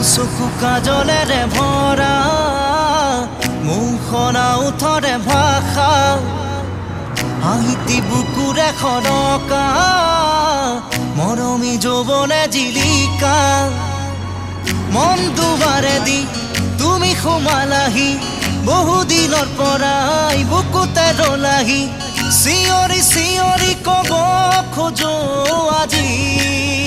চকু কাজলেৰে ভৰা মুখনা উঠৰে ভাষা আহিতি বুকুৰে খনকা মৰমী যৌৱনে জিলিকা মন দুবাৰে দি তুমি সোমালাহি বহুদিনৰ পৰাই বুকুতে ৰলাহি চিঞৰি চিঞৰি কব খোজো আজি